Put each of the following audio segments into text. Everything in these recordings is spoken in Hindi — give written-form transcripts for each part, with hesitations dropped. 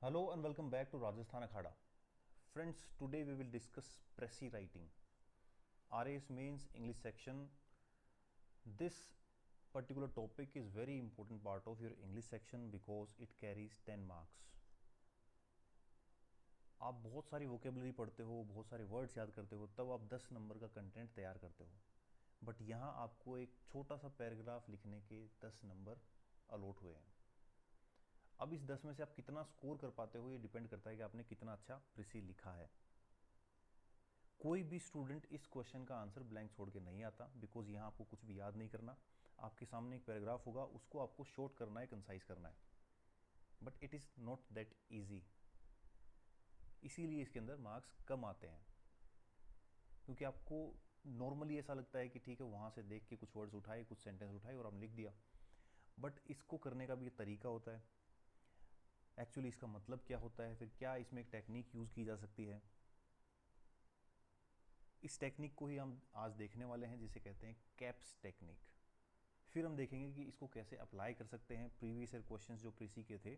Hello and welcome back to Rajasthan Akhada. Friends, today we will discuss Pressy writing. RAS Mains English section. This particular topic is very important part of your English section because it carries 10 marks. आप बहुत सारी वोकेबलरी पढ़ते हो, बहुत सारे वर्ड्स याद करते हो, तब आप 10 नंबर का कंटेंट तैयार करते हो. बट यहाँ आपको एक छोटा सा पैराग्राफ लिखने के 10 नंबर अलॉट हुए हैं. अब इस 10 में से आप कितना स्कोर कर पाते हो ये डिपेंड करता है कि आपने कितना अच्छा प्रीसी लिखा है. कोई भी स्टूडेंट इस क्वेश्चन का आंसर ब्लैंक छोड़ के नहीं आता बिकॉज यहाँ आपको कुछ भी याद नहीं करना. आपके सामने एक पैराग्राफ होगा, उसको आपको शॉर्ट करना है, कंसाइज करना है. But it is not that easy. इसीलिए इसके अंदर मार्क्स कम आते हैं, क्योंकि आपको नॉर्मली ऐसा लगता है कि ठीक है वहाँ से देख के कुछ वर्ड्स उठाए, कुछ सेंटेंस उठाए और हमने लिख दिया. बट इसको करने का भी तरीका होता है. एक्चुअली इसका मतलब क्या होता है, फिर क्या इसमें एक टेक्निक यूज़ की जा सकती है. इस टेक्निक को ही हम आज देखने वाले हैं, जिसे कहते हैं कैप्स टेक्निक. फिर हम देखेंगे कि इसको कैसे अप्लाई कर सकते हैं. प्रीवियस ईयर क्वेश्चंस जो प्रीसी के थे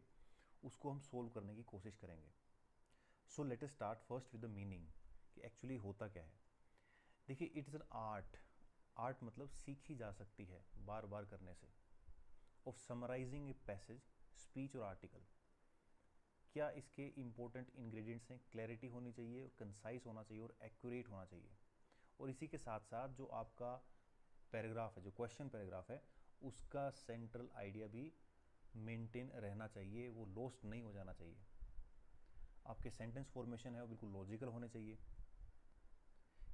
उसको हम सोल्व करने की कोशिश करेंगे. So let us start first with the meaning कि एक्चुअली होता क्या है. देखिए, it is an art. Art मतलब सीखी जा सकती है बार बार करने से. Of summarising a passage, speech और आर्टिकल. क्या इसके इंपॉर्टेंट इंग्रेडिएंट्स हैं. क्लैरिटी होनी चाहिए, कंसाइज होना चाहिए और एक्यूरेट होना चाहिए. और इसी के साथ साथ जो आपका पैराग्राफ है, जो क्वेश्चन पैराग्राफ है, उसका सेंट्रल आइडिया भी मेंटेन रहना चाहिए, वो लॉस्ट नहीं हो जाना चाहिए. आपके सेंटेंस फॉर्मेशन है वो बिल्कुल लॉजिकल होने चाहिए.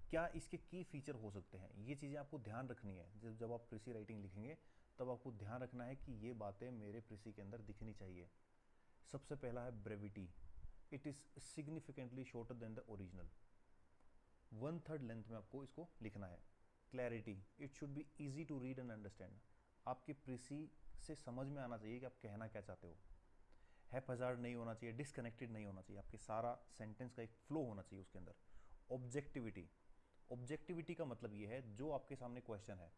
क्या इसके की फीचर हो सकते हैं, ये चीज़ें आपको ध्यान रखनी है. जब आप प्रीसी राइटिंग लिखेंगे तब आपको ध्यान रखना है कि ये बातें मेरे प्रीसी के अंदर दिखनी चाहिए. सबसे पहला है brevity. It is significantly shorter than the original. 1/3 length में आपको इसको लिखना है. Clarity. It should be easy to read and understand. आपके प्रीसी से समझ में आना चाहिए कि आप कहना क्या चाहते हो. हैपहज़ार्ड नहीं होना चाहिए, डिसकनेक्टेड नहीं होना चाहिए. आपके सारा सेंटेंस का एक फ्लो होना चाहिए उसके अंदर. ऑब्जेक्टिविटी. ऑब्जेक्टिविटी का मतलब ये है, जो आपके सामने क्वेश्चन है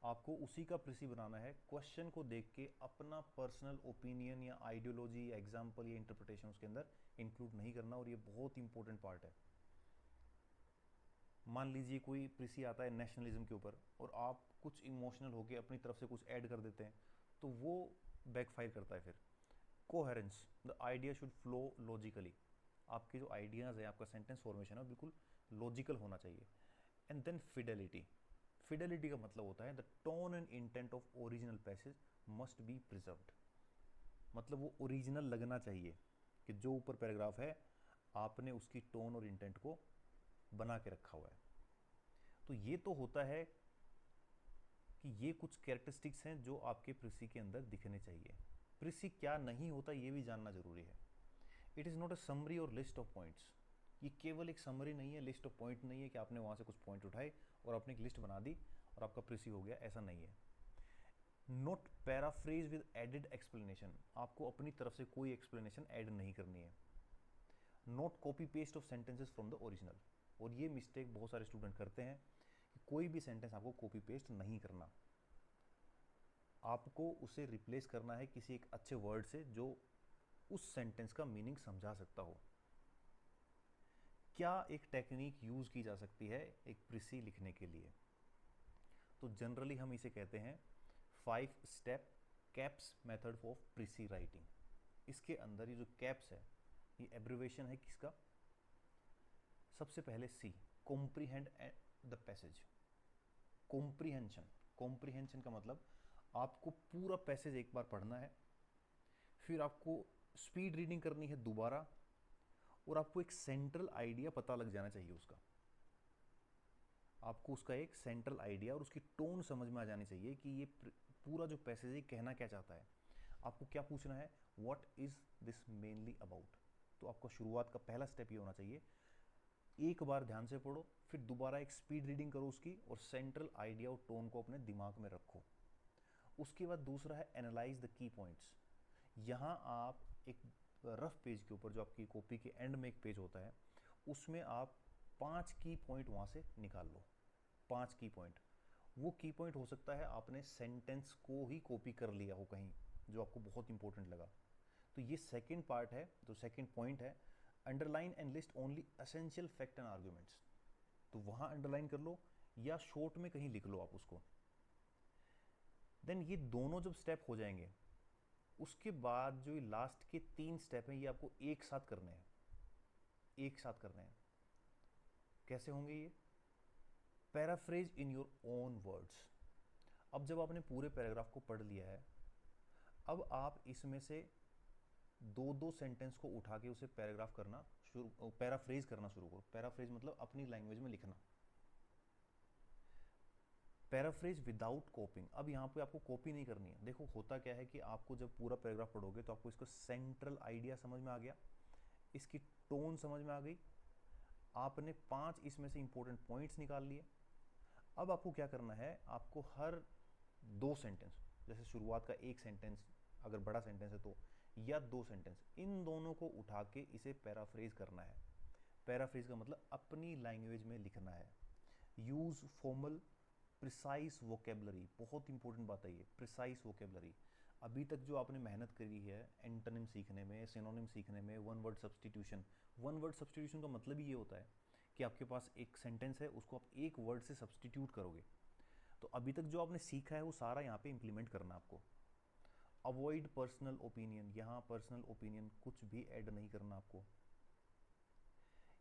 आपको उसी का प्रीसी बनाना है. क्वेश्चन को देख के अपना पर्सनल ओपिनियन या आइडियोलॉजी या एग्जाम्पल या इंटरप्रिटेशन उसके अंदर इंक्लूड नहीं करना. और ये बहुत इंपॉर्टेंट पार्ट है. मान लीजिए कोई प्रीसी आता है नेशनलिज्म के ऊपर और आप कुछ इमोशनल होकर अपनी तरफ से कुछ ऐड कर देते हैं, तो वो बैकफायर करता है. फिर coherence. The idea should flow logically. आपके जो आइडियाज़ हैं, आपका सेंटेंस फॉर्मेशन है, बिल्कुल लॉजिकल होना चाहिए. And then Fidelity. फिडेलिटी का मतलब होता है the tone and intent of original passage must be preserved. मतलब वो ओरिजिनल लगना चाहिए कि जो ऊपर पैराग्राफ है आपने उसकी टोन और इंटेंट को बना के रखा हुआ है. तो ये तो होता है कि ये कुछ कैरेक्टरिस्टिक्स हैं जो आपके प्रीसी के अंदर दिखने चाहिए. प्रीसी क्या नहीं होता ये भी जानना जरूरी है. It is not a summary और लिस्ट ऑफ पॉइंट्स. ये केवल एक समरी नहीं है, लिस्ट ऑफ पॉइंट नहीं है कि आपने वहाँ से कुछ पॉइंट उठाए और आपने एक लिस्ट बना दी और आपका प्रीसी हो गया. ऐसा नहीं है. Note paraphrase with added explanation. आपको अपनी तरफ से कोई एक्सप्लेनेशन ऐड नहीं करनी है. Note copy paste of sentences from the original. और ये मिस्टेक बहुत सारे स्टूडेंट करते हैं कि कोई भी सेंटेंस आपको कॉपी पेस्ट नहीं करना. आपको उसे रिप्लेस करना है किसी एक अच्छे वर्ड से जो उस सेंटेंस का मीनिंग समझा सकता हो. क्या एक टेक्निक यूज़ की जा सकती है एक प्रीसी लिखने के लिए, तो जनरली हम इसे कहते हैं 5 step CAPS method of precis writing. इसके अंदर ये जो कैप्स है ये एब्रिवेशन है किसका. सबसे पहले C, comprehend the passage. Comprehension. Comprehension का मतलब आपको पूरा पैसेज एक बार पढ़ना है, फिर आपको स्पीड रीडिंग करनी है दोबारा, और आपको एक सेंट्रल आइडिया पता लग जाना चाहिए उसका. आपको उसका एक सेंट्रल आइडिया और उसकी टोन समझ में आ जानी चाहिए कि ये पूरा जो पैसेज है कहना क्या चाहता है. आपको क्या पूछना है, what is this mainly about. तो आपका शुरुआत का पहला स्टेप ये होना चाहिए, एक बार ध्यान से पढ़ो, फिर दोबारा एक स्पीड रीडिंग करो उसकी, और सेंट्रल आइडिया और टोन को अपने दिमाग में रखो. उसके बाद दूसरा है एनालाइज द की पॉइंट्स. यहाँ आप एक रफ पेज के ऊपर, जो आपकी कॉपी के एंड में एक पेज होता है, उसमें आप 5 की पॉइंट वहाँ से निकाल लो. 5 की पॉइंट. वो की पॉइंट हो सकता है आपने सेंटेंस को ही कॉपी कर लिया हो कहीं जो आपको बहुत इंपॉर्टेंट लगा, तो ये सेकंड पार्ट है, तो सेकंड पॉइंट है, underline and list only essential fact and arguments. तो वहाँ अंडरलाइन कर लो या शॉर्ट में कहीं लिख लो आप उसको। देन ये दोनों जब स्टेप हो जाएंगे, उसके बाद जो ये लास्ट के 3 स्टेप हैं ये आपको एक साथ करने हैं, एक साथ करने हैं। कैसे होंगे ये? Paraphrase in your own words. अब जब आपने पूरे पैराग्राफ को पढ़ लिया है, अब आप इसमें से 2-2 सेंटेंस को उठा के उसे पैराग्राफ करना शुरू, पैराफ्रेज करना शुरू करो। पैराफ्रेज मतलब अपनी लैंग्वेज में लिखना। Paraphrase without कॉपिंग। अब यहाँ पे आपको कॉपी नहीं करनी है। देखो होता क्या है कि आपको जब पूरा पैराग्राफ पढ़ोगे तो आपको इसका सेंट्रल आइडिया समझ में आ गया, इसकी टोन समझ में आ गई, आपने 5 इसमें से इंपॉर्टेंट पॉइंट्स निकाल लिए। अब आपको क्या करना है, आपको हर 2 सेंटेंस, जैसे शुरुआत का 1 सेंटेंस अगर बड़ा सेंटेंस है तो, या 2 सेंटेंस, इन दोनों को उठा के इसे पैराफ्रेज करना है। पैराफ्रेज का मतलब अपनी लैंग्वेज में लिखना है। यूज फॉर्मल प्रिसाइज वोकेबलरी, बहुत इंपॉर्टेंट बात है ये, प्रिसाइज वोकेबलरी। अभी तक जो आपने मेहनत करी है एंटोनिम सीखने में, सिनोनिम सीखने में, one word substitution. One word substitution का मतलब ही ये होता है कि आपके पास एक सेंटेंस है, उसको आप एक वर्ड से सब्सटीट्यूट करोगे। तो अभी तक जो आपने सीखा है वो सारा यहाँ पे इंप्लीमेंट करना आपको। अवॉइड पर्सनल ओपिनियन, यहाँ पर्सनल ओपिनियन कुछ भी ऐड नहीं करना आपको।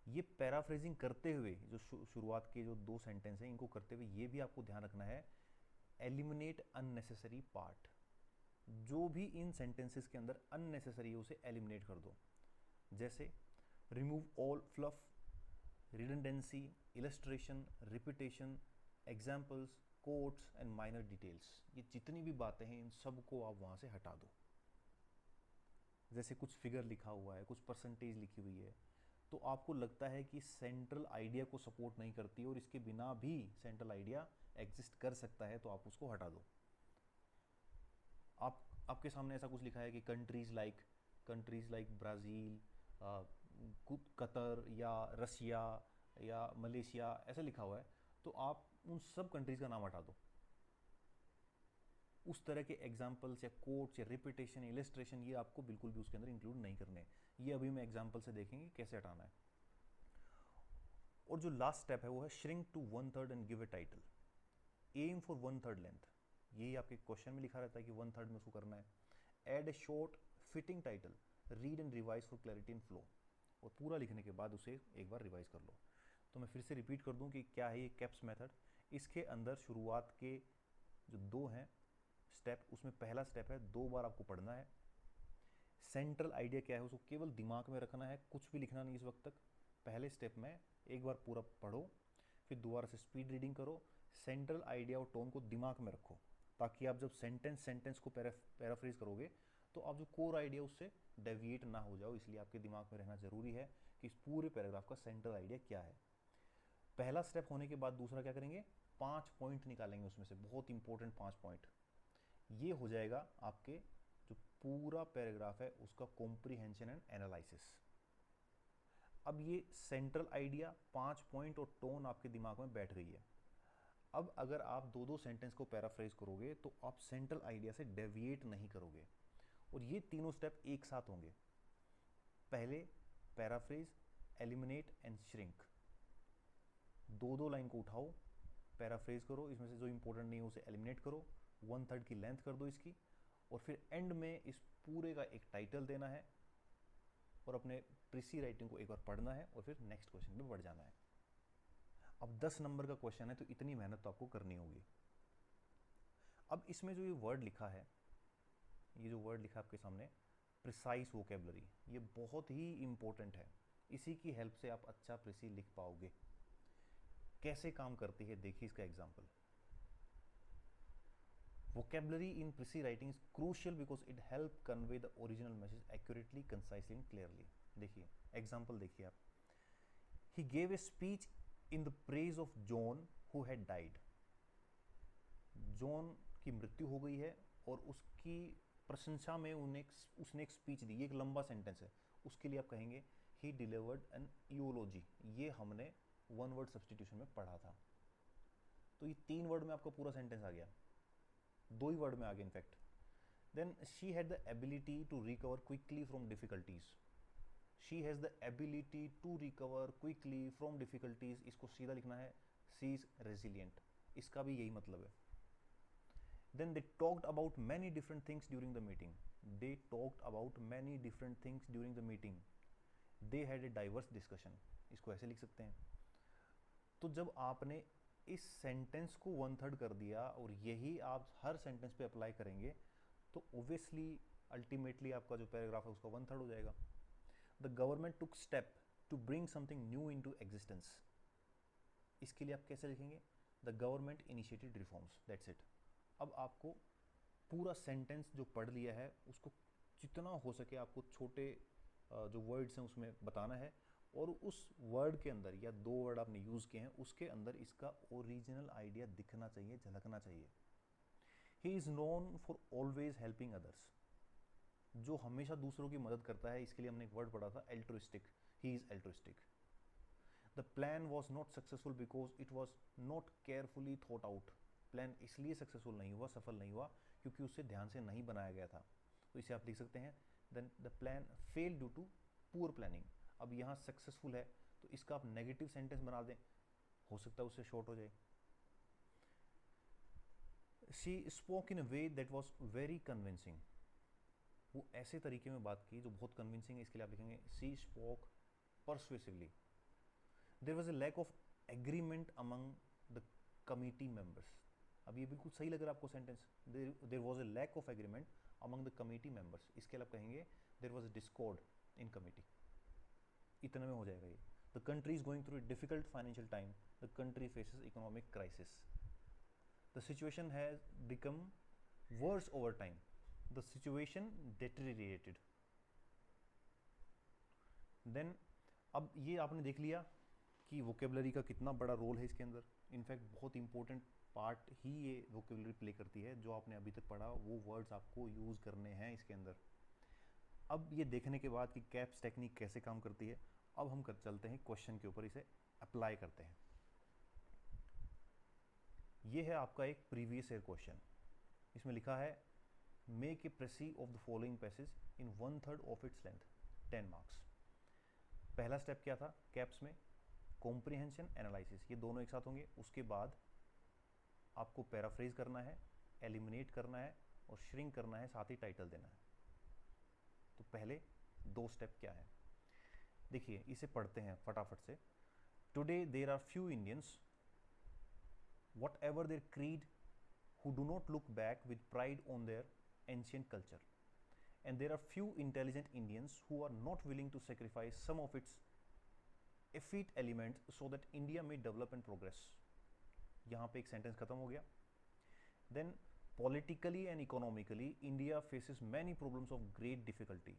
ये पैराफ्रेजिंग करते हुए जो शुरुआत के जो 2 सेंटेंस हैं इनको करते हुए ये भी आपको ध्यान रखना है, एलिमिनेट अननेसेसरी पार्ट। जो भी इन सेंटेंसेस के अंदर अननेसेसरी है उसे एलिमिनेट कर दो। जैसे remove all fluff, redundancy, illustration, repetition, examples, quotes and minor details. ये जितनी भी बातें हैं इन सब को आप वहाँ से हटा दो। जैसे कुछ फिगर लिखा हुआ है, कुछ परसेंटेज लिखी हुई है, तो आपको लगता है कि सेंट्रल आइडिया को सपोर्ट नहीं करती और इसके बिना भी सेंट्रल आइडिया एग्जिस्ट कर सकता है, तो आप उसको हटा दो। आपके सामने ऐसा कुछ लिखा है कि कंट्रीज लाइक ब्राज़ील, कतर या रसिया या मलेशिया ऐसा लिखा हुआ है, तो आप उन सब कंट्रीज़ का नाम हटा दो। उस तरह के एग्जाम्पल्स या कोट्स या रिपीटेशन, इलस्ट्रेशन ये आपको बिल्कुल भी उसके अंदर इंक्लूड नहीं करने। ये अभी मैं एग्जाम्पल से देखेंगे कैसे हटाना है। और जो लास्ट स्टेप है वो है shrink to 1/3 and give a title. Aim for 1/3 length, यही आपके क्वेश्चन में लिखा रहता है कि 1/3 में उसको करना है। Add a short fitting title, read and revise for clarity in flow. और पूरा लिखने के बाद उसे एक बार रिवाइज कर लो। तो मैं फिर से रिपीट कर दूं कि क्या है ये कैप्स मेथड। इसके अंदर शुरुआत के जो 2 हैं स्टेप, उसमें पहला स्टेप है 2 बार आपको पढ़ना है। सेंट्रल आइडिया क्या है उसको केवल दिमाग में रखना है, कुछ भी लिखना नहीं इस वक्त तक। पहले स्टेप में एक बार पूरा पढ़ो, फिर दोबारा से स्पीड रीडिंग करो, सेंट्रल आइडिया और टोन को दिमाग में रखो, ताकि आप जब सेंटेंस को पैराफ्रेज करोगे तो आप जो कोर आइडिया उससे डेविएट ना हो जाओ। इसलिए आपके दिमाग में रहना जरूरी है कि इस पूरे पैराग्राफ का सेंट्रल आइडिया क्या है। पहला स्टेप होने के बाद दूसरा क्या करेंगे, 5 पॉइंट निकालेंगे उसमें से, बहुत इंपॉर्टेंट 5 पॉइंट। ये हो जाएगा आपके जो पूरा पैराग्राफ है उसका कॉम्प्रिहेंशन एंड एनालिसिस। अब ये सेंट्रल आइडिया, 5 पॉइंट और टोन आपके दिमाग में बैठ गई है। अब अगर आप 2-2 सेंटेंस को पैराफ्रेज करोगे तो आप सेंट्रल आइडिया से डेविएट नहीं करोगे, और ये तीनों स्टेप एक साथ होंगे। पहले paraphrase, eliminate and shrink. 2-2 line को उठाओ, पैराफ्रेज करो, इसमें से जो इंपॉर्टेंट नहीं है उसे एलिमिनेट करो, 1/3 की लेंथ कर दो इसकी, और फिर एंड में इस पूरे का एक टाइटल देना है और अपने प्रीसी राइटिंग को एक बार पढ़ना है और फिर नेक्स्ट क्वेश्चन पे बढ़ जाना है। अब 10 नंबर का क्वेश्चन है तो इतनी मेहनत तो आपको करनी होगी। अब इसमें जो ये वर्ड लिखा है, ये जो वर्ड लिखा है आपके सामने, प्रिसाइज वोकेबलरी, ये बहुत ही इंपॉर्टेंट है। इसी की हेल्प से आप अच्छा प्रीसी लिख पाओगे। कैसे काम करती है देखिए इसका example. Vocabulary in Prissy writing is crucial because it help convey the original message accurately, concisely and clearly. देखिए एग्जाम्पल देखिए आप। He gave a speech in the praise of John who had died. John की मृत्यु हो गई है और उसकी प्रशंसा में उसने एक स्पीच दी। ये एक लंबा सेंटेंस है, उसके लिए आप कहेंगे ही डिलीवर्ड एन यूलॉजी। ये हमने 1 वर्ड सब्सटीट्यूशन में पढ़ा था। तो ये 3 वर्ड में आपका पूरा सेंटेंस आ गया, 2 ही वर्ड में आ गया in fact. Then she had the ability to recover quickly from difficulties. She has the ability to recover quickly from difficulties. इसको सीधा लिखना है she is resilient. इसका भी यही मतलब है. Then they talked about many different things during the meeting. They talked about many different things during the meeting. They had a diverse discussion. इसको ऐसे लिख सकते हैं. तो जब आपने इस सेंटेंस को 1/3 कर दिया और यही आप हर सेंटेंस पे अप्लाई करेंगे तो ओब्वियसली अल्टीमेटली आपका जो पैराग्राफ है उसका 1/3 हो जाएगा. The government took step to bring something new into existence. इसके लिए आप कैसे लिखेंगे? The government initiated reforms. That's it. अब आपको पूरा सेंटेंस जो पढ़ लिया है उसको जितना हो सके आपको छोटे जो वर्ड्स हैं उसमें बताना है और उस वर्ड के अंदर या 2 वर्ड आपने यूज़ किए हैं उसके अंदर इसका ओरिजिनल आइडिया दिखना चाहिए, झलकना चाहिए. He is known for always helping others. जो हमेशा दूसरों की मदद करता है, इसके लिए हमने एक वर्ड पढ़ा था altruistic. He is altruistic. The plan was not successful because it was not carefully thought out. Plan इसलिए सक्सेसफुल नहीं हुआ, सफल नहीं हुआ क्योंकि उसे ध्यान से नहीं बनाया गया था. तो इसे आप लिख सकते हैं then the plan fail due to poor planning. अब यहाँ सक्सेसफुल है तो इसका आप नेगेटिव सेंटेंस बना दें, हो सकता है उससे शॉर्ट हो जाए. She spoke in a way that was very convincing. वो ऐसे तरीके में बात की जो बहुत कन्विंसिंग है. इसके लिए आप लिखेंगे she spoke persuasively. There was a lack of agreement among the committee members. अब ये बिल्कुल सही लग रहा है आपको sentence. There was a lack of agreement among the committee members. इसके लिए आप कहेंगे there was a discord in committee. इतने में हो जाएगा ये. The country is going through a difficult financial time. The country faces economic crisis. The situation has become verse over time. The situation deteriorated. Then अब ये आपने देख लिया कि वोकेबलरी का कितना बड़ा रोल है इसके अंदर. इनफैक्ट बहुत इंपॉर्टेंट पार्ट ही ये वोकेबलरी प्ले करती है. जो आपने अभी तक पढ़ा वो वर्ड्स आपको यूज़ करने हैं इसके अंदर. अब ये देखने के बाद कि कैप्स टेक्निक कैसे काम करती है, अब हम चलते हैं क्वेश्चन के ऊपर, इसे अप्लाई करते हैं. ये है आपका एक प्रीवियस ईयर क्वेश्चन. इसमें लिखा है make a precis of the following passage in 1/3 of its length, 10 marks. पहला स्टेप क्या था कैप्स में? Comprehension, analysis. ये दोनों एक साथ होंगे. उसके बाद आपको पैराफ्रेज करना है, एलिमिनेट करना है और श्रिंक करना है, साथ ही टाइटल देना है. तो पहले 2 स्टेप क्या है देखिए, इसे पढ़ते हैं फटाफट से. Today there are few Indians whatever their creed who do not look back with pride on their ancient culture, and there are few intelligent Indians who are not willing to sacrifice some of its effete elements so that India may develop and progress. यहाँ पे एक सेंटेंस खत्म हो गया. Then politically and economically India faces many problems of great difficulty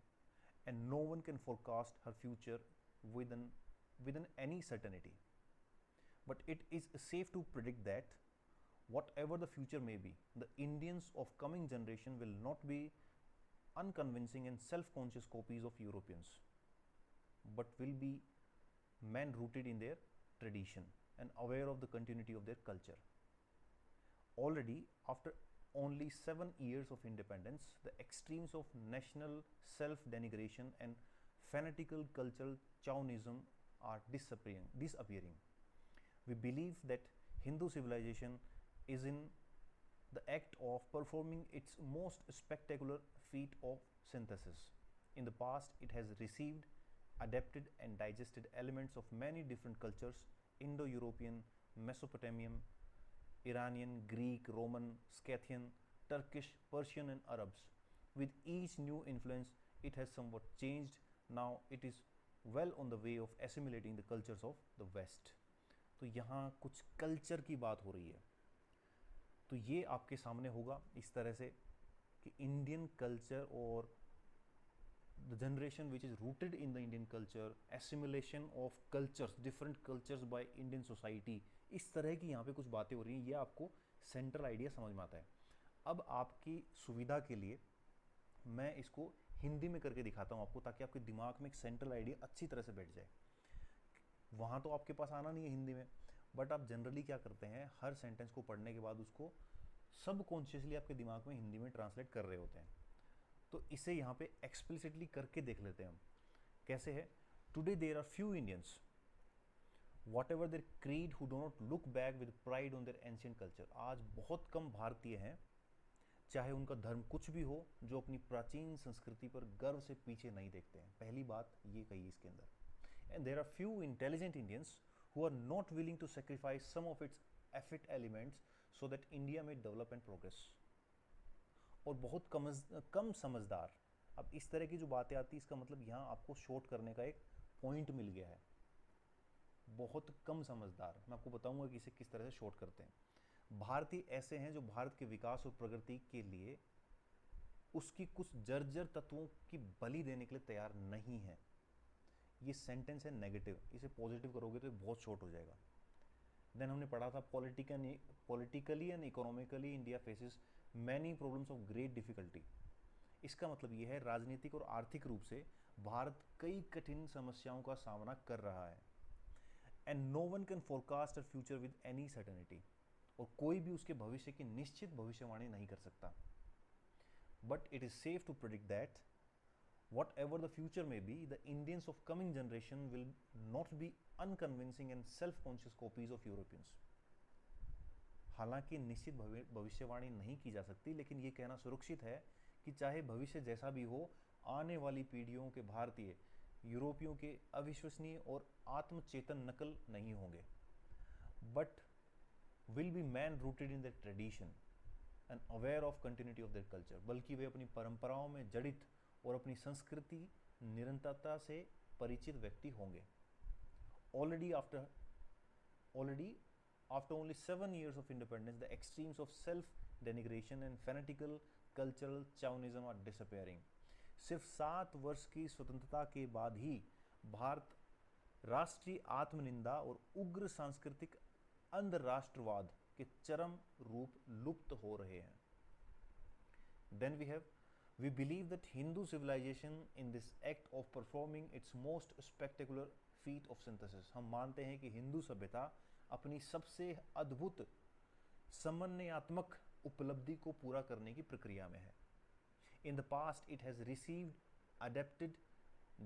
and no one can forecast her future within any certainty, but it is safe to predict that whatever the future may be, the Indians of coming generation will not be unconvincing and self-conscious copies of Europeans, but will be men rooted in their tradition and aware of the continuity of their culture. Already, after only 7 years of independence, the extremes of national self-denigration and fanatical cultural chauvinism are disappearing. We believe that Hindu civilization is in the act of performing its most spectacular feat of synthesis. In the past, it has received, adapted and digested elements of many different cultures: Indo-European, Mesopotamian, Iranian, Greek, Roman, Scythian, Turkish, Persian and Arabs. With each new influence, it has somewhat changed. Now it is well on the way of assimilating the cultures of the West. तो यहाँ कुछ कल्चर की बात हो रही है. तो ये आपके सामने होगा इस तरह से कि इंडियन कल्चर और the generation which is rooted in the Indian culture, assimilation of cultures, different cultures by Indian society, इस तरह की यहाँ पे कुछ बातें हो रही हैं. ये आपको सेंट्रल आइडिया समझ में आता है. अब आपकी सुविधा के लिए मैं इसको हिंदी में करके दिखाता हूँ आपको, ताकि आपके दिमाग में एक सेंट्रल आइडिया अच्छी तरह से बैठ जाए. वहाँ तो आपके पास आना नहीं है हिंदी में, बट आप जनरली क्या करते हैं, हर सेंटेंस को पढ़ने के बाद उसको सबकॉन्शियसली आपके दिमाग में हिंदी में ट्रांसलेट कर रहे होते हैं. तो इसे यहाँ पे एक्सप्लिसिटली करके देख लेते हैं हम कैसे है। Today there are few Indians whatever their creed who do not look back with pride on their ancient culture. आज बहुत कम भारतीय हैं, चाहे उनका धर्म कुछ भी हो, जो अपनी प्राचीन संस्कृति पर गर्व से पीछे नहीं देखते हैं। पहली बात ये कही इसके अंदर। And there are few intelligent Indians who are not willing to sacrifice some of its effete elements so that India may develop and progress. और बहुत कम समझदार। अब इस तरह की जो बातें आती है, इसका मतलब यहाँ आपको शॉर्ट करने का एक पॉइंट मिल गया है। बहुत कम समझदार, मैं आपको बताऊंगा कि इसे किस तरह से शॉर्ट करते हैं। भारतीय ऐसे हैं जो भारत के विकास और प्रगति के लिए उसकी कुछ जर्जर तत्वों की बलि देने के लिए तैयार नहीं है। ये सेंटेंस है नेगेटिव, इसे पॉजिटिव करोगे तो ये बहुत शॉर्ट हो जाएगा। देन हमने पढ़ा था politically and economically India faces many problems of great difficulty. इसका मतलब ये है राजनीतिक और आर्थिक रूप से भारत कई कठिन समस्याओं का सामना कर रहा है। And no one can forecast a future with any certainty. और कोई भी उसके भविष्य की निश्चित भविष्यवाणी नहीं कर सकता। But it is safe to predict that whatever the future may be, the Indians of coming generation will not be unconvincing and self-conscious copies of Europeans. हालांकि निश्चित भविष्यवाणी नहीं की जा सकती, लेकिन ये कहना सुरक्षित है कि चाहे भविष्य जैसा भी हो, आने वाली पीढ़ियों के भारतीय यूरोपियों के अविश्वसनीय और आत्मचेतन नकल नहीं होंगे, but will be man rooted in their tradition and aware of continuity of their culture. बल्कि वे अपनी परंपराओं में जड़ित और अपनी संस्कृति निरंतरता से परिचित व्यक्ति होंगे। Already after only 7 years of independence, the extremes of self denigration and fanatical cultural chauvinism are disappearing. सिर्फ 7 वर्ष की स्वतंत्रता के बाद ही भारत राष्ट्रीय आत्मनिंदा और उग्र सांस्कृतिक अंधराष्ट्रवाद के चरम रूप लुप्त हो रहे हैं। Then we believe that Hindu civilization in this act of performing its most spectacular feat of synthesis। हम मानते हैं कि हिंदू सभ्यता अपनी सबसे अद्भुत समन्वयात्मक उपलब्धि को पूरा करने की प्रक्रिया में है। In the past it has received, adapted,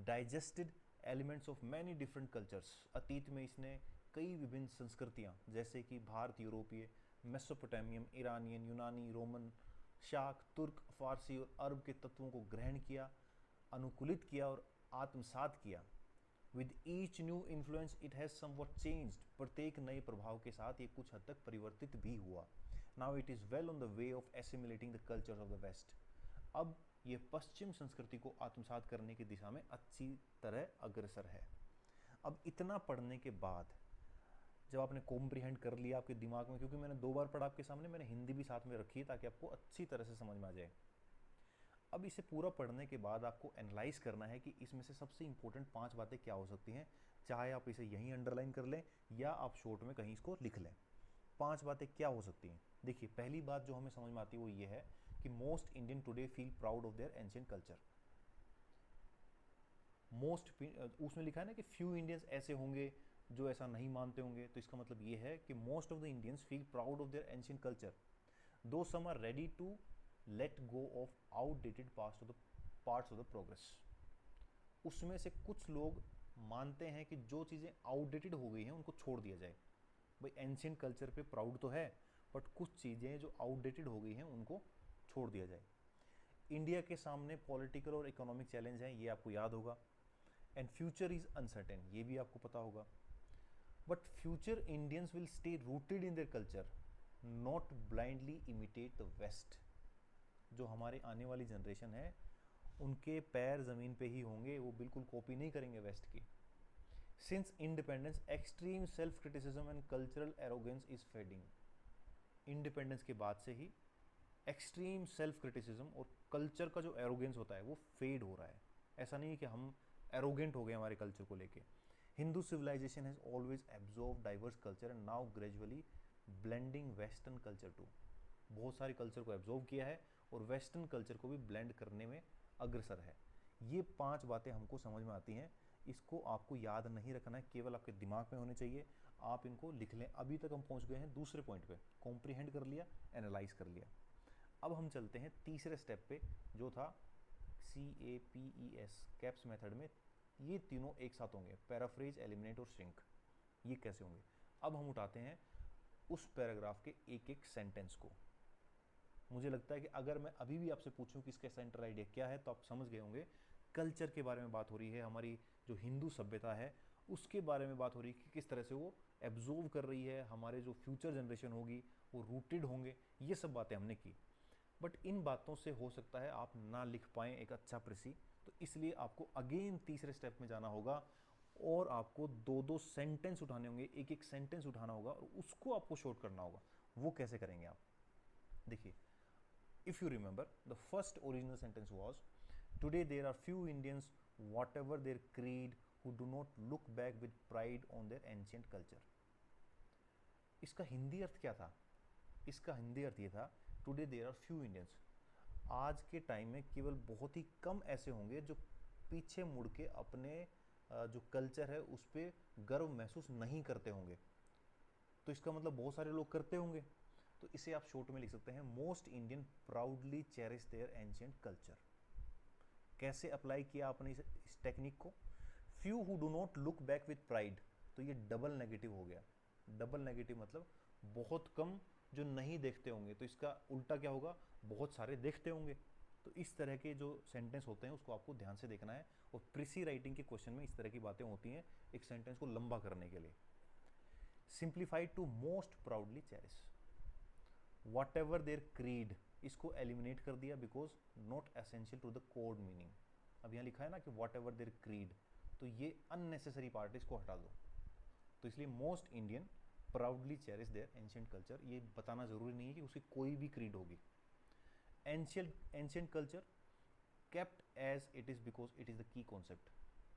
digested elements of many different cultures। अतीत में इसने कई विभिन्न संस्कृतियाँ जैसे कि भारत यूरोपीय, मेसोपोटामियम, ईरानियन, यूनानी, रोमन, शाक, तुर्क, फारसी और अरब के तत्वों को ग्रहण किया, अनुकूलित किया और आत्मसात किया। With each new influence it has somewhat changed. प्रत्येक नए प्रभाव के साथ ये कुछ हद तक परिवर्तित भी हुआ। Now it is well on the way of assimilating the cultures of the west. अब ये पश्चिम संस्कृति को आत्मसात करने की दिशा में अच्छी तरह अग्रसर है। अब इतना पढ़ने के बाद जब आपने कॉम्प्रिहेंड कर लिया आपके दिमाग में, क्योंकि मैंने 2 बार पढ़ा आपके सामने, मैंने हिंदी भी साथ में रखी है ताकि आपको अच्छी तरह से समझ में आ जाए। अब इसे पूरा पढ़ने के बाद आपको एनालाइज करना है कि इसमें से सबसे इंपॉर्टेंट 5 बातें क्या हो सकती हैं। चाहे आप इसे यहीं अंडरलाइन कर लें या आप शॉर्ट में कहीं इसको लिख लें। 5 बातें क्या हो सकती हैं? देखिए, पहली बात जो हमें समझ में आती है वो ये है कि most Indian today feel proud of their ancient culture. उसमें लिखा है ना कि फ्यू इंडियंस ऐसे होंगे जो ऐसा नहीं मानते होंगे, तो इसका मतलब ये है कि most of the Indians feel proud of their ancient culture, though some are ready to let go of outdated parts of the progress. उसमें से कुछ लोग मानते हैं कि जो चीज़ें आउटडेटेड हो गई हैं उनको छोड़ दिया जाए। भाई एंशिएंट कल्चर पे प्राउड तो है, बट कुछ चीज़ें जो आउटडेटेड हो गई हैं उनको छोड़ दिया जाए। इंडिया के सामने पॉलिटिकल और इकोनॉमिक चैलेंज हैं, ये आपको याद होगा। एंड फ्यूचर इज अनसर्टेन, ये भी आपको पता होगा। But future Indians will stay rooted in their culture, not blindly imitate the west. जो हमारे आने वाली जनरेशन है उनके पैर ज़मीन पे ही होंगे, वो बिल्कुल कॉपी नहीं करेंगे वेस्ट की। Since independence extreme self criticism and cultural arrogance is fading. Independence के बाद से ही एक्सट्रीम सेल्फ क्रिटिसिज्म और कल्चर का जो एरोगेंस होता है वो फेड हो रहा है। ऐसा नहीं है कि हम एरोगेंट हो गए हमारे कल्चर को लेके। Hindu civilisation has always absorb diverse culture and now gradually blending western culture too. बहुत सारे कल्चर को एब्जॉर्व किया है और वेस्टर्न कल्चर को भी ब्लेंड करने में अग्रसर है। ये 5 बातें हमको समझ में आती हैं। इसको आपको याद नहीं रखना है, केवल आपके दिमाग में होने चाहिए। आप इनको लिख लें। अभी तक हम पहुंच गए हैं दूसरे पॉइंट पे, कॉम्प्रिहेंड कर लिया, एनालाइज कर लिया। अब हम चलते हैं तीसरे स्टेप पे, जो था CAPES, कैप्स मेथड में ये तीनों एक साथ होंगे, पैराफ्रेज, एलिमिनेट और श्रिंक। ये कैसे होंगे? अब हम उठाते हैं उस पैराग्राफ के एक एक सेंटेंस को। मुझे लगता है कि अगर मैं अभी भी आपसे पूछूं कि इसका सेंट्रल आइडिया क्या है, तो आप समझ गए होंगे। कल्चर के बारे में बात हो रही है, हमारी जो हिंदू सभ्यता है उसके बारे में बात हो रही है कि किस तरह से वो एब्जॉर्व कर रही है, हमारे जो फ्यूचर जनरेशन होगी वो रूटेड होंगे, ये सब बातें हमने की। बट इन बातों से हो सकता है आप ना लिख पाएँ एक अच्छा प्रेसी, तो इसलिए आपको अगेन तीसरे स्टेप में जाना होगा और आपको दो दो सेंटेंस उठाने होंगे, एक एक सेंटेंस उठाना होगा और उसको आपको शॉर्ट करना होगा। वो कैसे करेंगे आप? देखिए, if you remember, the first original sentence was, today there are few Indians, whatever their creed, who do not look back with pride on their ancient culture. इसका हिंदी अर्थ क्या था? इसका हिंदी अर्थ ये था, today there are few Indians, आज के टाइम में केवल बहुत ही कम ऐसे होंगे जो पीछे मुड़ के अपने जो कल्चर है उस पर गर्व महसूस नहीं करते होंगे। तो इसका मतलब बहुत सारे लोग करते होंगे, तो इसे आप शॉर्ट में लिख सकते हैं, most Indian proudly cherish their ancient culture. कैसे अप्लाई किया आपने इस टेक्निक को? Few who do not look back with pride, तो ये डबल नेगेटिव हो गया। डबल नेगेटिव मतलब बहुत कम जो नहीं देखते होंगे, तो इसका उल्टा क्या होगा? बहुत सारे देखते होंगे। तो इस तरह के जो सेंटेंस होते हैं उसको आपको ध्यान से देखना है, और प्रीसी राइटिंग के क्वेश्चन में इस तरह की बातें होती हैं एक सेंटेंस को लंबा करने के लिए। Simplified to most proudly cherish, whatever their creed, इसको एलिमिनेट कर दिया because not essential to the core meaning. अब यहाँ लिखा है ना कि वॉट एवर देयर क्रीड, तो ये अननेसेसरी पार्ट है, इसको हटा दो। तो इसलिए most Indian proudly cherish their ancient culture, ये बताना जरूरी नहीं है कि उसकी कोई भी क्रीड होगी। Ancient culture kept as it is because it is the key concept.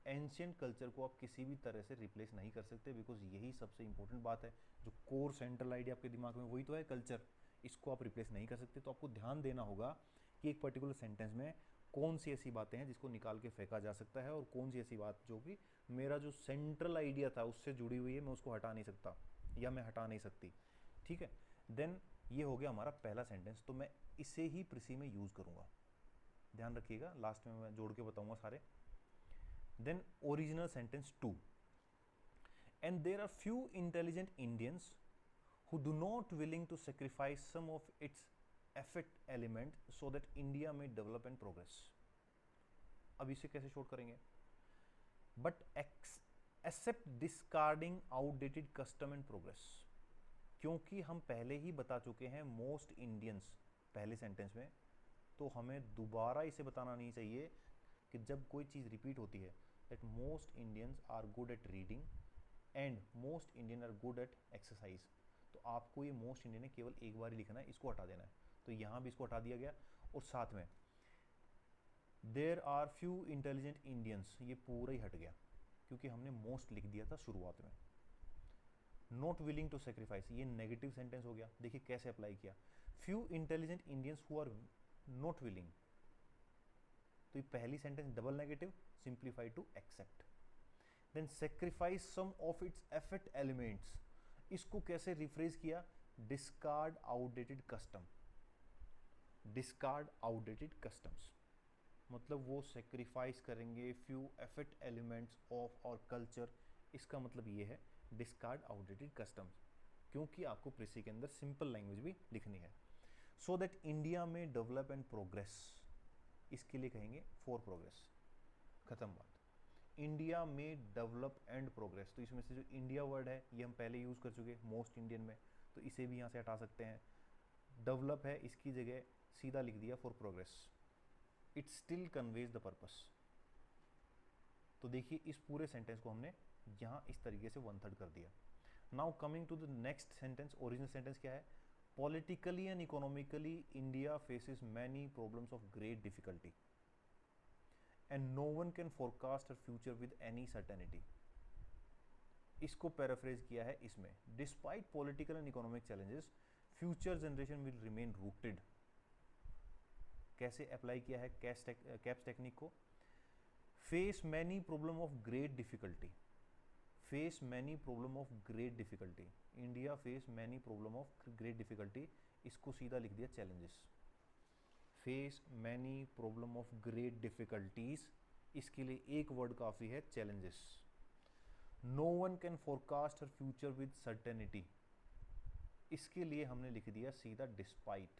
Ancient culture को आप किसी भी तरह से रिप्लेस नहीं कर सकते, बिकॉज यही सबसे इंपॉर्टेंट बात है। जो कोर सेंट्रल आइडिया आपके दिमाग में वही तो है, कल्चर। इसको आप रिप्लेस नहीं कर सकते। तो आपको ध्यान देना होगा कि एक पर्टिकुलर सेंटेंस में कौन सी ऐसी बातें हैं जिसको निकाल के फेंका जा सकता है, और कौन सी ऐसी बात जो कि मेरा जो सेंट्रल आइडिया था उससे जुड़ी हुई है, मैं उसको हटा नहीं सकता या मैं हटा नहीं सकती। ठीक है, देन ये हो गया हमारा पहला सेंटेंस। तो मैं इसे ही प्रीसी में यूज करूंगा, ध्यान रखिएगा, लास्ट में मैं जोड़ के बताऊंगा सारे। Then original sentence 2, and there are few intelligent Indians who do not willing to sacrifice some of its effect element so that India may develop and progress. अब इसे कैसे शॉर्ट करेंगे? But accept discarding outdated custom and progress, क्योंकि हम पहले ही बता चुके हैं मोस्ट इंडियंस पहले सेंटेंस में, तो हमें दोबारा इसे बताना नहीं चाहिए कि जब कोई चीज़ रिपीट होती है, that most Indians are good at reading and most Indian are good at exercise, तो आपको ये मोस्ट इंडियन है केवल एक बार ही लिखना है, इसको हटा देना है। तो यहाँ भी इसको हटा दिया गया, और साथ में there are few intelligent Indians, ये पूरा ही हट गया क्योंकि हमने मोस्ट लिख दिया था शुरुआत में। नॉट विलिंग टू सेक्रीफाइस, ये नेगेटिव सेंटेंस हो गया। देखिए कैसे अप्लाई किया, few intelligent Indians who are not willing, तो ये पहली sentence double negative, simplify to accept. Then sacrifice some of its effect elements, इसको कैसे रिफ्रेज किया? Discard outdated custom. Discard outdated customs मतलब वो सेक्रीफाइस करेंगे few effect elements of our culture. इसका मतलब ये है डिस्कार्ड आउटडेटेड कस्टम्स, क्योंकि आपको प्रीसी के अंदर सिंपल लैंग्वेज भी लिखनी है। सो that India may develop and progress, इसके लिए कहेंगे फॉर प्रोग्रेस, खत्म बात। India may develop and progress, तो इसमें से जो इंडिया वर्ड है ये हम पहले यूज़ कर चुके मोस्ट इंडियन में, तो इसे भी यहाँ से हटा सकते हैं। डेवलप है, इसकी जगह सीधा लिख दिया for progress, it still conveys the purpose. तो देखिए इस पूरे सेंटेंस को हमने यहाँ इस तरीके से 1/3 कर दिया। Now coming to the next sentence, original sentence क्या है? Politically and economically India faces many problems of great difficulty and no one can forecast her future with any certainty. इसको पैराफ्रेज किया है इसमें, despite political and economic challenges future generation will remain rooted. कैसे अप्लाई किया है कैप्स टेक्निक को? Face many problem of great difficulty, face many problem of great difficulty, India face many problem of great difficulty, इसको सीधा लिख दिया challenges. Face many problem of great difficulties, इसके लिए एक वर्ड काफ़ी है, challenges. No one can forecast her future with certainty, इसके लिए हमने लिख दिया सीधा डिस्पाइट।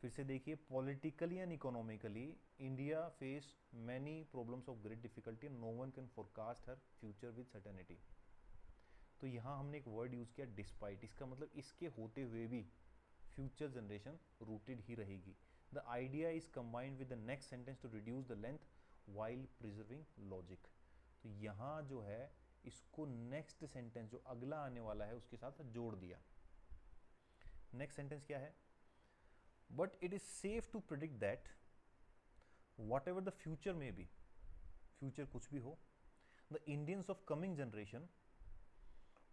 फिर से देखिए, politically and economically India face many problems of great difficulty, no one can forecast her future with certainty. तो यहाँ हमने एक वर्ड यूज़ किया डिस्पाइट, इसका मतलब इसके होते हुए भी फ्यूचर जनरेशन रूटेड ही रहेगी। The idea is combined with the next sentence to reduce the length while preserving logic. तो यहाँ जो है इसको नेक्स्ट सेंटेंस जो अगला आने वाला है उसके साथ जोड़ दिया। नेक्स्ट सेंटेंस क्या है? But it is safe to predict that whatever the future may be, future कुछ भी हो, the Indians of coming generation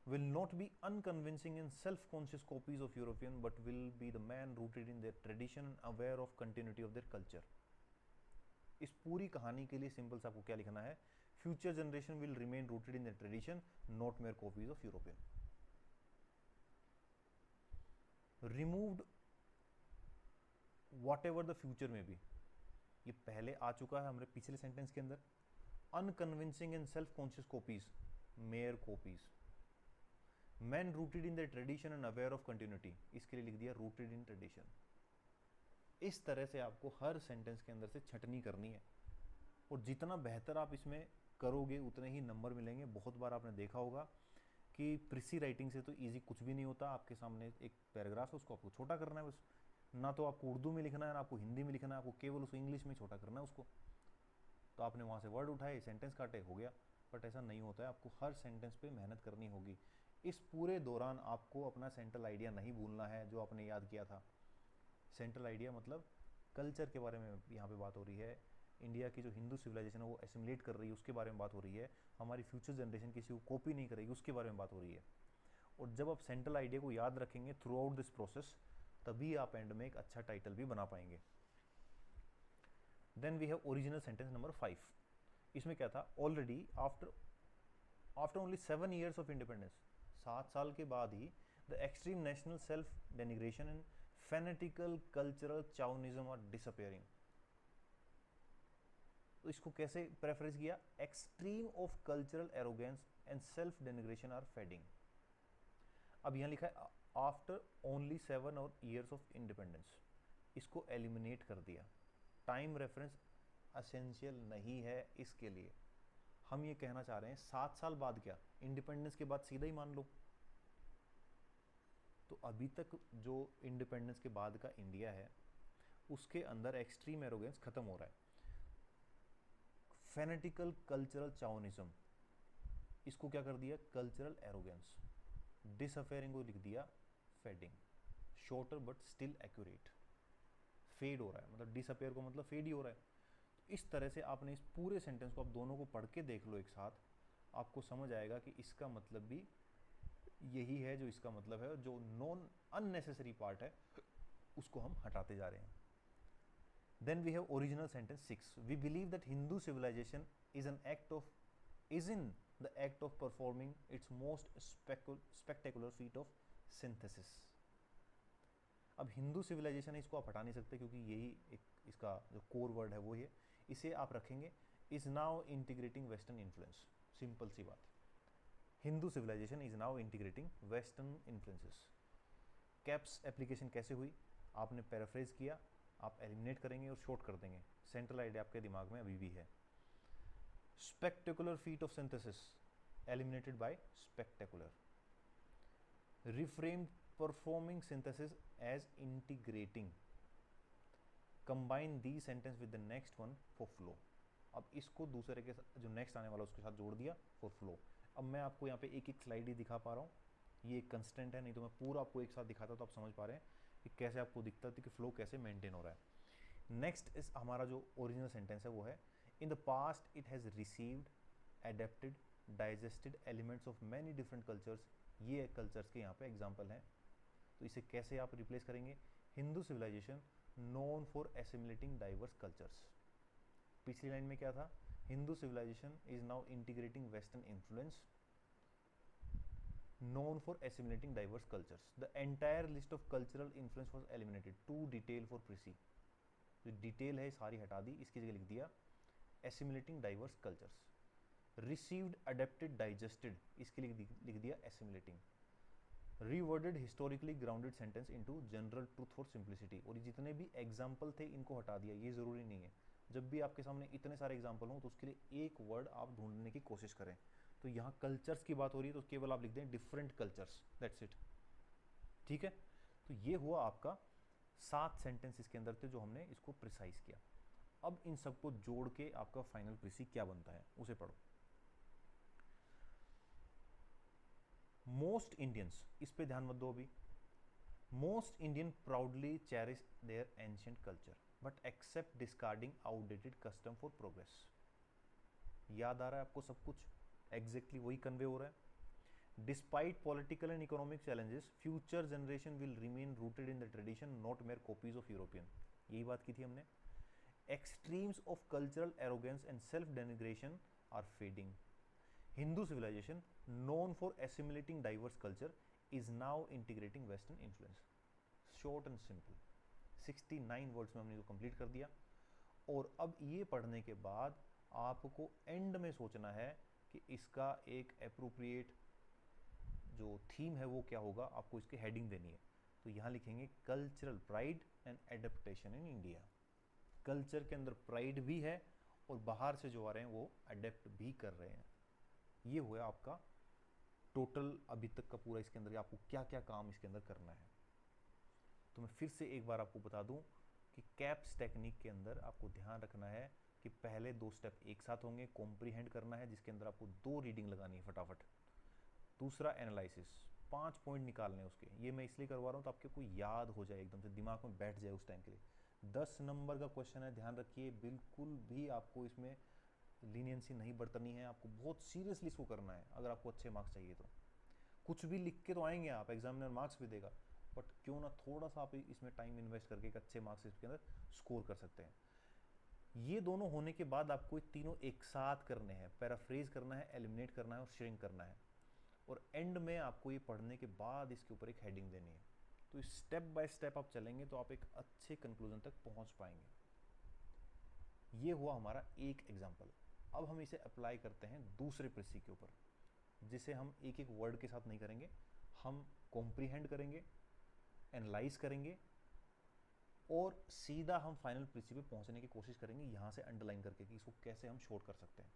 will not be unconvincing and self-conscious copies of European, but will be the man rooted in their tradition and aware of continuity of their culture. इस पूरी कहानी के लिए सिंपल सा आपको क्या लिखना है? Future generation will remain rooted in their tradition, not mere copies of European. Removed what ever the future may B, ये पहले आ चुका है हमारे पिछले सेंटेंस के अंदर। Unconvincing and self conscious copies, mayor copies. Man rooted in the tradition and aware of continuity, इसके लिए लिख दिया रूटेड इन ट्रेडिशन। इस तरह से आपको हर सेंटेंस के अंदर से छटनी करनी है, और जितना बेहतर आप इसमें करोगे उतने ही नंबर मिलेंगे। बहुत बार आपने देखा होगा कि प्रिसी राइटिंग से तो इजी कुछ भी नहीं होता। आपके सामने एक पैराग्राफ है, उसको आपको छोटा करना है बस, ना तो आपको उर्दू में लिखना है ना आपको हिंदी में लिखना है, आपको केवल उसको इंग्लिश में छोटा करना है उसको। तो आपने वहाँ से वर्ड उठाए, सेंटेंस काटे, हो गया। बट ऐसा नहीं होता है, आपको हर सेंटेंस पे मेहनत करनी होगी। इस पूरे दौरान आपको अपना सेंट्रल आइडिया नहीं भूलना है जो आपने याद किया था। सेंट्रल आइडिया मतलब कल्चर के बारे में यहाँ पे बात हो रही है, इंडिया की जो हिंदू सिविलाइजेशन है वो एसिमुलेट कर रही है उसके बारे में बात हो रही है, हमारी फ्यूचर जनरेशन किसी को कॉपी नहीं करेगी उसके बारे में बात हो रही है। और जब आप सेंट्रल आइडिया को याद रखेंगे थ्रू आउट दिस प्रोसेस, तभी आप एंड में एक अच्छा टाइटल भी बना पाएंगे। Then we have original sentence number 5। इसमें क्या था? Already after only 7 years of independence, 7 साल के बाद ही the extreme national self denigration and fanatical cultural chauvinism are disappearing. तो इसको कैसे प्रेफरेंस किया? Extreme of cultural arrogance and self denigration are fading. अब यहां लिखा है after only 7 years of independence, इसको एलिमिनेट कर दिया। टाइम रेफरेंस एसेंशियल नहीं है इसके लिए। हम ये कहना चाह रहे हैं 7 साल बाद क्या, इंडिपेंडेंस के बाद सीधा ही मान लो। तो अभी तक जो इंडिपेंडेंस के बाद का इंडिया है उसके अंदर एक्सट्रीम एरोगेंस खत्म हो रहा है। फैनेटिकल कल्चरल चाउनिज्म, इसको क्या कर दिया? Cultural arrogance. डिसअफेयरिंग को लिख दिया fading. Shorter but still accurate. Fade हो रहा है, मतलब डिसअपेयर को मतलब फेड ही हो रहा है। इस तरह से आपने इस पूरे सेंटेंस को आप दोनों को पढ़ के देख लो एक साथ, आपको समझ आएगा कि इसका मतलब भी यही है जो इसका मतलब है। जो नॉन अननेसेसरी पार्ट है उसको हम हटाते जा रहे हैं। Then we have original sentence 6। We believe that Hindu civilisation is in the act of performing its most spectacular feat of synthesis. अब हिंदू सिविलाइजेशन है, इसको आप हटा नहीं सकते क्योंकि यही एक इसका जो कोर वर्ड है वो है। इसे आप रखेंगे is now integrating western influence. Simple सी बात, Hindu civilisation is now integrating western influences. CAPS application कैसे हुई? आपने पैराफ्रेज किया, आप एलिमिनेट करेंगे और शॉर्ट कर देंगे। सेंट्रल आइडिया आपके दिमाग में अभी भी है। Spectacular feat of synthesis eliminated by spectacular. Reframed performing synthesis as integrating. Combine the sentence with the next one for flow. अब इसको दूसरे के जो नेक्स्ट आने वाला उसके साथ जोड़ दिया फॉर फ्लो। अब मैं आपको यहाँ पे एक एक स्लाइड ही दिखा पा रहा हूँ, ये एक कंस्टेंट है, नहीं तो मैं पूरा आपको एक साथ दिखाता तो आप समझ पा रहे हैं कि कैसे आपको दिखता है कि फ्लो कैसे मेंटेन हो रहा है। नेक्स्ट इस हमारा जो ओरिजिनल सेंटेंस है वो है in the past it has received, adapted, digested elements of many different cultures. ये कल्चर्स के यहाँ पे एग्जाम्पल हैं। तो इसे कैसे आप रिप्लेस करेंगे? Hindu civilisation known for assimilating diverse cultures. पिछली लाइन में क्या था? Hindu civilisation is now integrating western influence. known for assimilating diverse cultures. The entire list of cultural influence was eliminated. Too detail for Prissy. जो डिटेल है सारी हटा दी, इसकी जगह लिख दिया assimilating diverse cultures. Received, adapted, digested, इसके लिए लिख दिया assimilating. Reworded historically grounded sentence into general truth for simplicity. और जितने भी एग्जाम्पल थे इनको हटा दिया, ये ज़रूरी नहीं है. जब भी आपके सामने इतने सारे एग्जाम्पल हों तो उसके लिए एक वर्ड आप ढूंढने की कोशिश करें. तो यहाँ कल्चर्स की बात हो रही है तो केवल आप लिख दें डिफरेंट कल्चर्स, दैट्स इट. ठीक है, तो ये हुआ आपका 7 सेंटेंस इसके अंदर थे जो हमने इसको प्रिसाइज किया. अब इन सबको जोड़ के आपका फाइनल प्रिसी क्या बनता है उसे पढ़ो. मोस्ट इंडियंस, इस पे ध्यान मत दो अभी. Most Indian proudly cherish their ancient culture but accept discarding outdated custom for progress. याद आ रहा है आपको सब कुछ? एग्जैक्टली वही कन्वे हो रहा है. Despite political and economic challenges future generation will remain rooted in the tradition, not mere copies of European. यही बात की थी हमने. Extremes of cultural arrogance and self denigration are fading. Hindu civilization, known for assimilating diverse culture, is now integrating Western influence. Short and simple. 69 words में हमने इसको कंप्लीट कर दिया. और अब ये पढ़ने के बाद आपको एंड में सोचना है कि इसका एक एप्रोप्रिएट जो थीम है वो क्या होगा. आपको इसकी हेडिंग देनी है. तो यहाँ लिखेंगे cultural pride and adaptation in India. Culture के अंदर प्राइड भी है और बाहर से जो आ रहे हैं वो अडेप्ट भी कर रहे हैं. ये हुआ आपका टोटल अभी तक का पूरा. इसके अंदर आपको क्या क्या काम इसके अंदर करना है. तो मैं फिर से एक बार आपको बता दूं कि कैप्स टेक्निक के अंदर आपको ध्यान रखना है कि पहले 2 स्टेप एक साथ होंगे. कॉम्प्रीहेंड करना है जिसके अंदर आपको 2 रीडिंग लगानी है फटाफट. दूसरा एनालिसिस, 5 पॉइंट निकालने उसके. ये मैं इसलिए करवा रहा हूँ तो आपके को याद हो जाए, एकदम से दिमाग में बैठ जाए उस टाइम के लिए. 10 नंबर का क्वेश्चन है, ध्यान रखिए. बिल्कुल भी आपको इसमें लीनियंसी नहीं बरतनी है. आपको बहुत सीरियसली इसको करना है अगर आपको अच्छे मार्क्स चाहिए तो. कुछ भी लिख के तो आएंगे आप, एग्जामिनर मार्क्स भी देगा, बट क्यों ना थोड़ा सा आप इसमें टाइम इन्वेस्ट करके एक अच्छे मार्क्स इसके अंदर स्कोर कर सकते हैं. ये दोनों होने के बाद आपको ये तीनों एक साथ करने हैं. पैराफ्रेज करना है, एलिमिनेट करना है और श्रिंक करना है. और एंड में आपको ये पढ़ने के बाद इसके ऊपर एक हेडिंग देनी है. तो स्टेप बाय स्टेप आप चलेंगे तो आप एक अच्छे कंक्लूजन तक पहुंच पाएंगे. ये हुआ हमारा एक एग्जाम्पल. अब हम इसे अप्लाई करते हैं दूसरे प्रिसी के ऊपर, जिसे हम एक एक वर्ड के साथ नहीं करेंगे. हम कॉम्प्रीहेंड करेंगे, एनालाइज करेंगे और सीधा हम फाइनल प्रिसी पे पहुंचने की कोशिश करेंगे यहाँ से अंडरलाइन करके कि इसको कैसे हम शॉर्ट कर सकते हैं.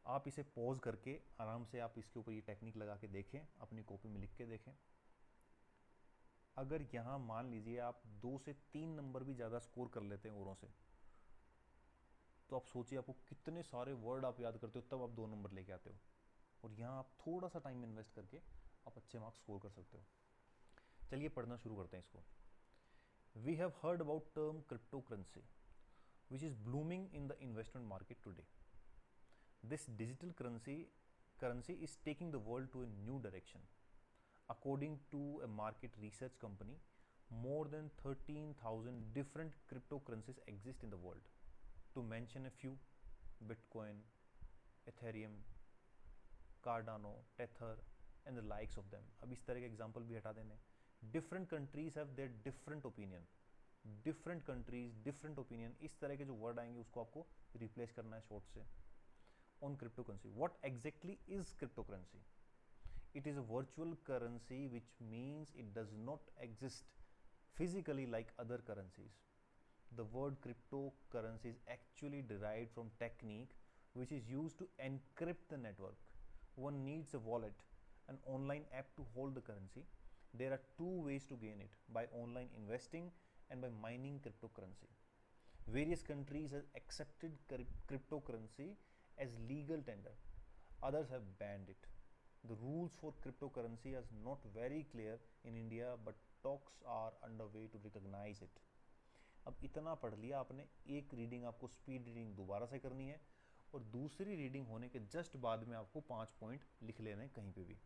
आप इसे पॉज करके आराम से आप इसके ऊपर ये टेक्निक लगा के देखें, अपनी कॉपी में लिख के देखें. अगर यहाँ मान लीजिए आप 2 से 3 नंबर भी ज़्यादा स्कोर कर लेते हैं औरों से, तो आप सोचिए आपको कितने सारे वर्ड आप याद करते हो, तब आप 2 नंबर लेके आते हो. और यहाँ आप थोड़ा सा टाइम इन्वेस्ट करके आप अच्छे मार्क्स स्कोर कर सकते हो. चलिए पढ़ना शुरू करते हैं इसको. We have heard about term crypto currency which is blooming in the investment market today. This digital currency is taking the world to a new direction. According to a market research company, more than 13,000 different cryptocurrencies exist in the world. To mention a few, Bitcoin, Ethereum, Cardano, Tether and the likes of them. अब इस तरह के एग्जाम्पल भी हटा देने. Different countries have their different opinion. Different countries, different opinion. इस तरह के जो वर्ड आएंगे उसको आपको रिप्लेस करना है शॉर्ट से. On cryptocurrency, what exactly is cryptocurrency? It is a virtual currency, which means it does not exist physically like other currencies. The word cryptocurrency is actually derived from technique which is used to encrypt the network. One needs a wallet, an online app to hold the currency. There are 2 ways to gain it: by online investing and by mining cryptocurrency. Various countries have accepted cryptocurrency as legal tender. Others have banned it. The rules for cryptocurrency are not very clear in India, but talks are underway to recognize it. अब इतना पढ़ लिया आपने. एक रीडिंग आपको स्पीड रीडिंग दोबारा से करनी है और दूसरी रीडिंग होने के जस्ट बाद में आपको 5 पॉइंट लिख लेने कहीं पे भी,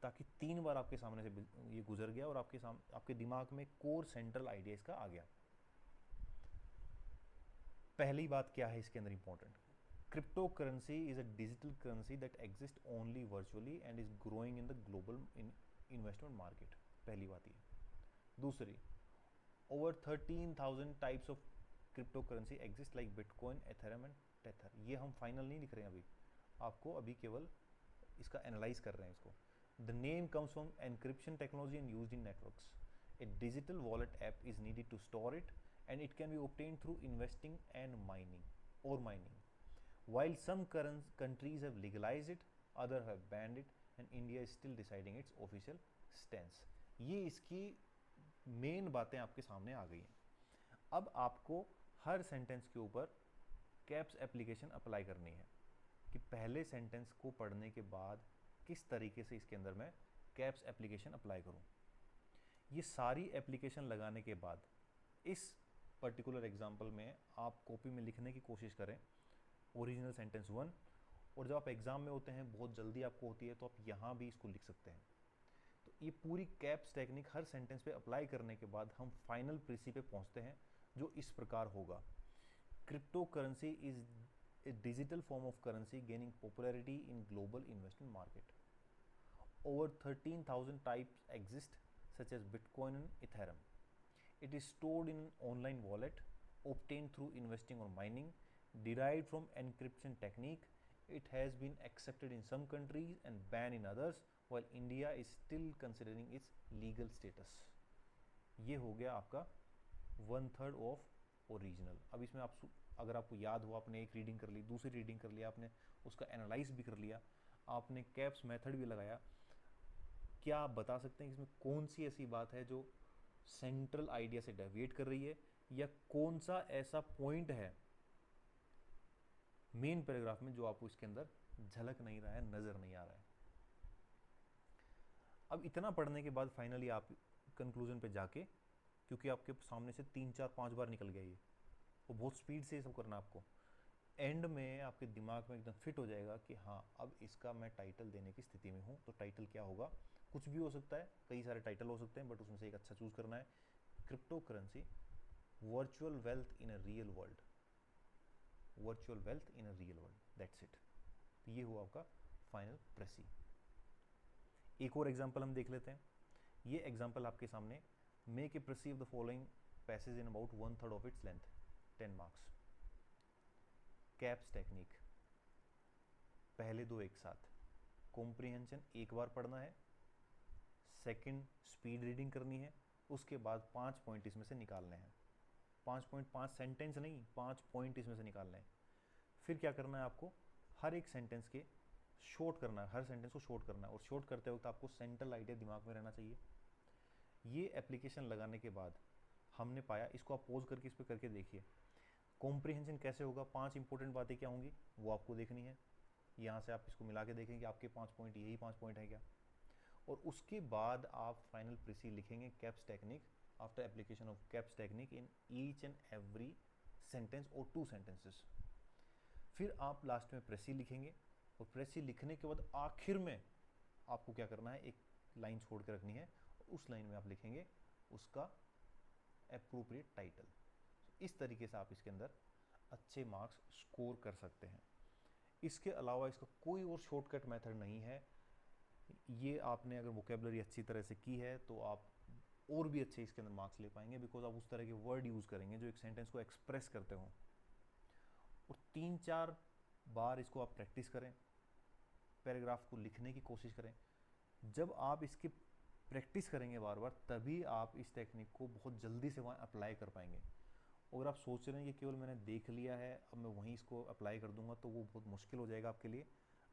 ताकि 3 बार आपके सामने से ये गुजर गया और आपके दिमाग में कोर सेंट्रल आइडिया इसका आ गया. पहली बात क्या है इसके अंदर important? Cryptocurrency is a digital currency that exists only virtually and is growing in the global investment market. पहली बात ये. दूसरी, over 13,000 types of cryptocurrency exist like Bitcoin, Ethereum and Tether. ये हम फाइनल नहीं लिख रहे हैं अभी, आपको अभी केवल इसका एनालाइज कर रहे हैं इसको. The name comes from encryption technology and used in networks. A digital wallet app is needed to store it, and it can be obtained through investing and mining. While some countries have legalized it, others have banned it, and India is still deciding its official stance. ये इसकी मेन बातें आपके सामने आ गई हैं. अब आपको हर सेंटेंस के ऊपर कैप्स एप्लीकेशन अप्लाई करनी है कि पहले सेंटेंस को पढ़ने के बाद किस तरीके से इसके अंदर मैं कैप्स एप्लीकेशन अप्लाई करूं. ये सारी एप्लीकेशन लगाने के बाद इस पर्टिकुलर एग्जांपल में आप कॉपी में लिखने की कोशिश करें ओरिजिनल सेंटेंस 1, और जब आप एग्ज़ाम में होते हैं बहुत जल्दी आपको होती है तो आप यहाँ भी इसको लिख सकते हैं. तो ये पूरी कैप्स टेक्निक हर सेंटेंस पे अप्लाई करने के बाद हम फाइनल प्रीसी पे पहुँचते हैं जो इस प्रकार होगा. Crypto currency is a digital form of currency gaining popularity in global investment market. Over 13,000 types exist, such as Bitcoin and Ethereum. It is stored in an online wallet, obtained through investing or mining, derived from encryption technique. It has been accepted in some countries and banned in others, while India is still considering its legal status. ये हो गया आपका 1/3 ऑफ ओरिजिनल. अब इसमें आप अगर आपको याद हो, आपने एक रीडिंग कर ली, दूसरी रीडिंग कर लिया, आपने उसका एनालाइज भी कर लिया, आपने कैप्स मेथड भी लगाया. क्या आप बता सकते हैं कि इसमें कौन सी ऐसी बात है जो सेंट्रल आइडिया से डेविएट कर रही है, या कौन सा ऐसा पॉइंट है मेन पैराग्राफ में जो आपको इसके अंदर झलक नहीं रहा है, नजर नहीं आ रहा है. अब इतना पढ़ने के बाद फाइनली आप कंक्लूजन पे जाके, क्योंकि आपके सामने से 3 4 5 बार निकल गया ये, और बहुत स्पीड से ये सब करना आपको, एंड में आपके दिमाग में एकदम फिट हो जाएगा कि हाँ अब इसका मैं टाइटल देने की स्थिति में हूँ. तो टाइटल क्या होगा? कुछ भी हो सकता है, कई सारे टाइटल हो सकते हैं, बट उसमें से एक अच्छा चूज करना है. Crypto currency virtual wealth in a real world. Virtual wealth in a real world, that's it. तो ये हुआ आपका फाइनल प्रेसी. एक और एग्जांपल हम देख लेते हैं. ये एग्जांपल आपके सामने, make a precis of the following passage in about 1/3 of its length, 10 marks. CAPS technique, पहले दो एक साथ. कॉम्प्रिहेंशन एक बार पढ़ना है, सेकंड स्पीड रीडिंग करनी है, उसके बाद 5 पॉइंट इसमें से निकालने हैं. 5.5 सेंटेंस नहीं, 5 पॉइंट इसमें से निकालने हैं. फिर क्या करना है आपको? हर एक सेंटेंस के शॉर्ट करना है, हर सेंटेंस को शॉर्ट करना है, और शॉर्ट करते वक्त आपको सेंट्रल आइडिया दिमाग में रहना चाहिए. ये एप्लीकेशन लगाने के बाद हमने पाया, इसको आप पोज करके इस पर करके देखिए कॉम्प्रिहेंशन कैसे होगा. 5 इंपॉर्टेंट बातें क्या होंगी वो आपको देखनी है. यहाँ से आप इसको मिला के देखेंगे आपके 5 पॉइंट यही 5 पॉइंट है क्या, और उसके बाद आप फाइनल प्रीसी लिखेंगे caps technique after application of caps technique in each and every sentence और 2 सेंटेंसेस. फिर आप लास्ट में प्रेसी लिखेंगे, और प्रेसी लिखने के बाद आखिर में आपको क्या करना है, एक लाइन छोड़ के रखनी है, उस लाइन में आप लिखेंगे उसका एप्रोप्रिएट टाइटल. इस तरीके से आप इसके अंदर अच्छे मार्क्स स्कोर कर सकते हैं. इसके अलावा इसका कोई और शॉर्टकट मेथड नहीं है. ये आपने अगर वोकेबलरी अच्छी तरह से की है तो आप और भी अच्छे इसके अंदर मार्क्स ले पाएंगे, बिकॉज आप उस तरह के वर्ड यूज़ करेंगे जो एक सेंटेंस को एक्सप्रेस करते हो. और 3-4 बार इसको आप प्रैक्टिस करें, पैराग्राफ को लिखने की कोशिश करें. जब आप इसकी प्रैक्टिस करेंगे बार बार, तभी आप इस टेक्निक को बहुत जल्दी से वहाँ अप्लाई कर पाएंगे. अगर आप सोच रहे हैं कि केवल मैंने देख लिया है अब मैं वहीं इसको अप्लाई कर दूंगा, तो वो बहुत मुश्किल हो जाएगा आपके लिए.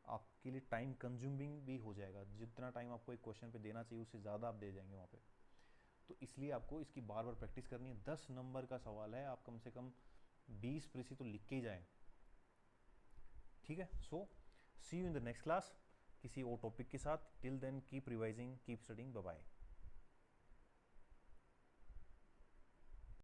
आपके लिए टाइम कंज्यूमिंग भी हो जाएगा. जितना टाइम आपको एक क्वेश्चन पे देना चाहिए उससे ज़्यादा आप दे जाएंगे वहाँ पे. तो इसलिए आपको इसकी बार बार प्रैक्टिस करनी है. 10 नंबर का सवाल है, आप कम से कम 20 प्रीसी तो लिख के ही जाएँ. ठीक है. So see you in the next class किसी और टॉपिक के साथ. Till then keep revising, keep studying. Bye bye.